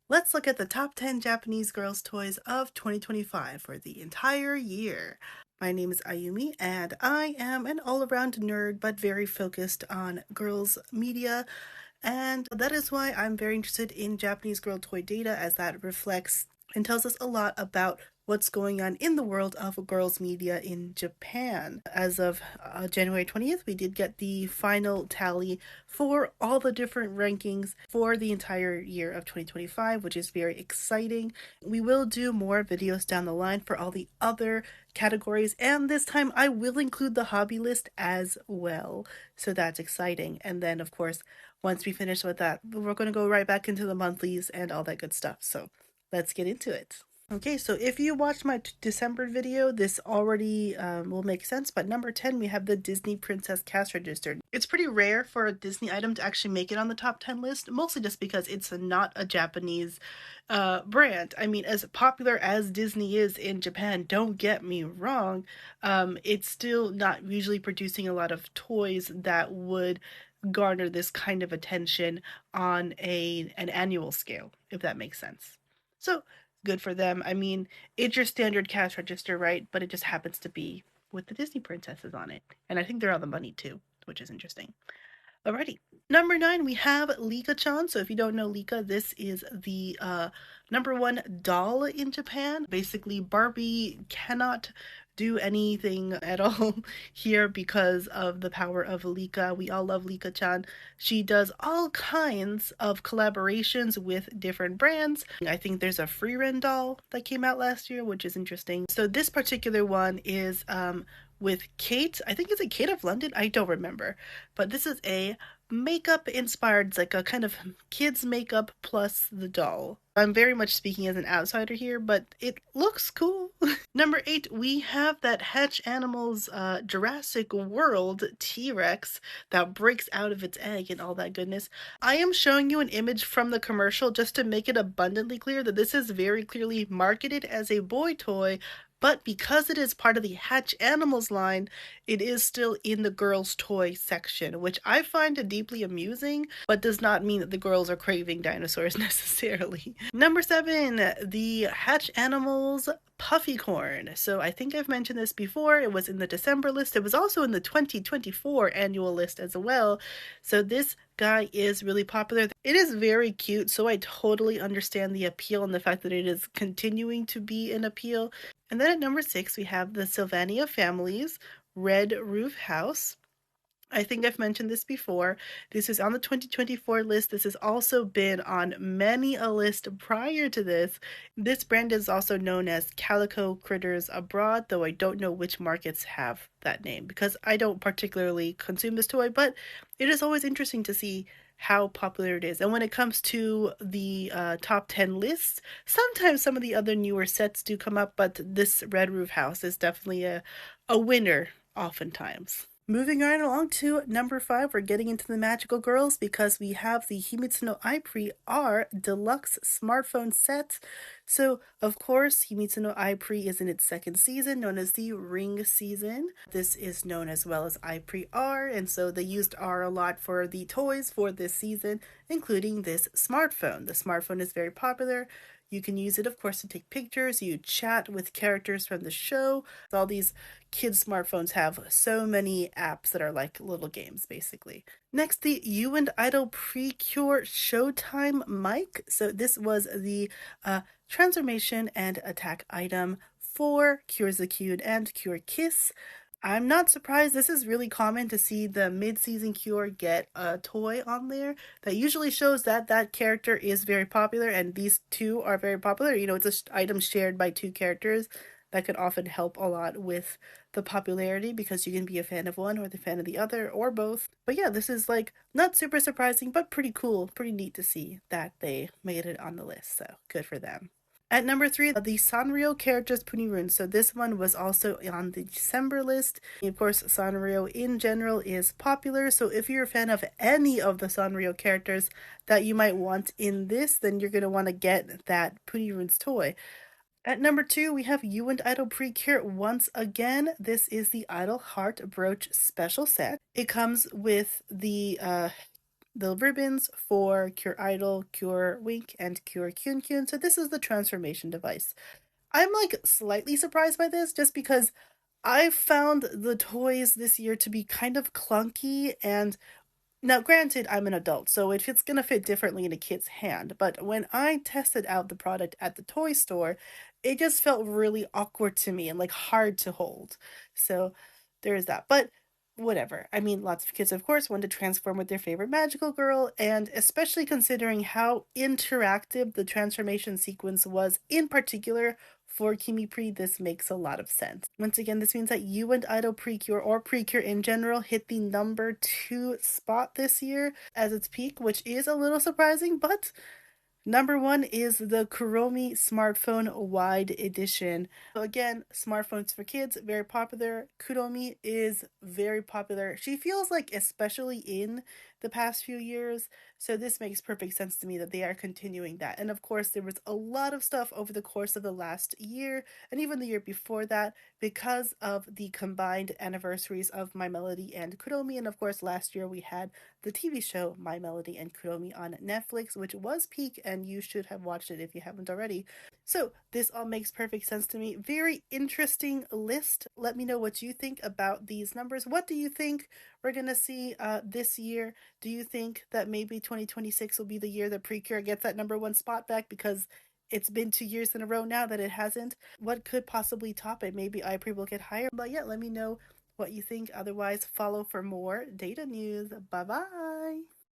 Let's look at the top 10 Japanese girls' toys of 2025 for the entire year. My name is Ayumi, and I am an all around nerd but very focused on girls' media. And that is why I'm very interested in Japanese girl toy data, as that reflects and tells us a lot about what's going on in the world of girls' media in Japan. As of January 20th, we did get the final tally for all the different rankings for the entire year of 2025, which is very exciting. We will do more videos down the line for all the other categories, and this time I will include the hobby list as well. So that's exciting. And then, of course, once we finish with that, we're going to go right back into the monthlies and all that good stuff. So let's get into it. Okay, so if you watched my December video, this already will make sense. But number 10, we have the Disney Princess Cash Register. It's pretty rare for a Disney item to actually make it on the top 10 list, mostly just because it's not a Japanese brand. I mean, as popular as Disney is in Japan, don't get me wrong, it's still not usually producing a lot of toys that would garner this kind of attention on an annual scale, if that makes sense. So good for them. I mean, it's your standard cash register, right? But it just happens to be with the Disney princesses on it. And I think they're on the money too, which is interesting. Alrighty. Number 9, we have Lika-chan. So if you don't know Lika, this is the number one doll in Japan. Basically, Barbie cannot do anything at all here because of the power of Lika. We all love Lika-chan. She does all kinds of collaborations with different brands. I think there's a Frieren doll that came out last year, which is interesting. So this particular one is with Kate. I think it's a Kate of London. I don't remember. But this is a makeup inspired, it's like a kind of kids makeup plus the doll. I'm very much speaking as an outsider here, but it looks cool. Number 8, we have that Hatch Animals Jurassic World T-Rex that breaks out of its egg and all that goodness. I am showing you an image from the commercial just to make it abundantly clear that this is very clearly marketed as a boy toy, but because it is part of the Hatch Animals line, it is still in the girls' toy section, which I find deeply amusing, but does not mean that the girls are craving dinosaurs necessarily. Number 7, the Hatch Animals Puffycorn. So I think I've mentioned this before. It was in the December list. It was also in the 2024 annual list as well. So this guy is really popular. It is very cute, so I totally understand the appeal and the fact that it is continuing to be an appeal. And then at number 6, we have the Sylvania Families Red Roof House. I think I've mentioned this before. This is on the 2024 list. This has also been on many a list prior to this. This brand is also known as Calico Critters Abroad, though I don't know which markets have that name because I don't particularly consume this toy, but it is always interesting to see how popular it is. And when it comes to the top 10 lists, sometimes some of the other newer sets do come up, but this Red Roof House is definitely a winner oftentimes. Moving right along to number 5, we're getting into the magical girls because we have the Himitsu no Aipri R Deluxe Smartphone Set. So, of course, Himitsu no Aipri is in its second season, known as the Ring season. This is known as well as Aipri R, and so they used R a lot for the toys for this season, including this smartphone. The smartphone is very popular. You can use it, of course, to take pictures. You chat with characters from the show. All these kids' smartphones have so many apps that are like little games, basically. Next, the You and Idol Precure Showtime mic. So this was the transformation and attack item for Cure Zacude and Cure Kiss. I'm not surprised. This is really common to see the mid-season cure get a toy on there. That usually shows that that character is very popular, and these two are very popular. You know, it's an item shared by two characters that could often help a lot with the popularity because you can be a fan of one or the fan of the other or both. But yeah, this is like not super surprising, but pretty cool, pretty neat to see that they made it on the list. So good for them. At number 3, the Sanrio characters Punirun. So this one was also on the December list. Of course, Sanrio in general is popular. So if you're a fan of any of the Sanrio characters that you might want in this, then you're going to want to get that Punirun's toy. At number 2, we have You and Idol Precure once again. This is the Idol Heart Brooch special set. It comes with the the ribbons for Cure Idol, Cure Wink, and Cure Kyun Kyun. So this is the transformation device. I'm like slightly surprised by this just because I found the toys this year to be kind of clunky. And now granted, I'm an adult, so it's gonna fit differently in a kid's hand, but when I tested out the product at the toy store, it just felt really awkward to me and like hard to hold. So there is that. But whatever. I mean, lots of kids, of course, want to transform with their favorite magical girl, and especially considering how interactive the transformation sequence was, in particular for Kimi Pre, this makes a lot of sense. Once again, this means that you and Idol Precure, or Precure in general, hit the number 2 spot this year as its peak, which is a little surprising, but number 1 is the Kuromi Smartphone Wide Edition. So again, smartphones for kids, very popular. Kuromi is very popular. She feels like especially in the past few years, so this makes perfect sense to me that they are continuing that. And of course, there was a lot of stuff over the course of the last year and even the year before that because of the combined anniversaries of My Melody and Kuromi. And of course, last year we had the TV show My Melody and Kuromi on Netflix, which was peak, and you should have watched it if you haven't already. So this all makes perfect sense to me. Very interesting list. Let me know what you think about these numbers. What do you think we're gonna see this year? Do you think that maybe 2026 will be the year that Precure gets that number 1 spot back, because it's been 2 years in a row now that it hasn't? What could possibly top it? Maybe iPre will get higher. But yeah, let me know what you think. Otherwise, follow for more data news. Bye bye.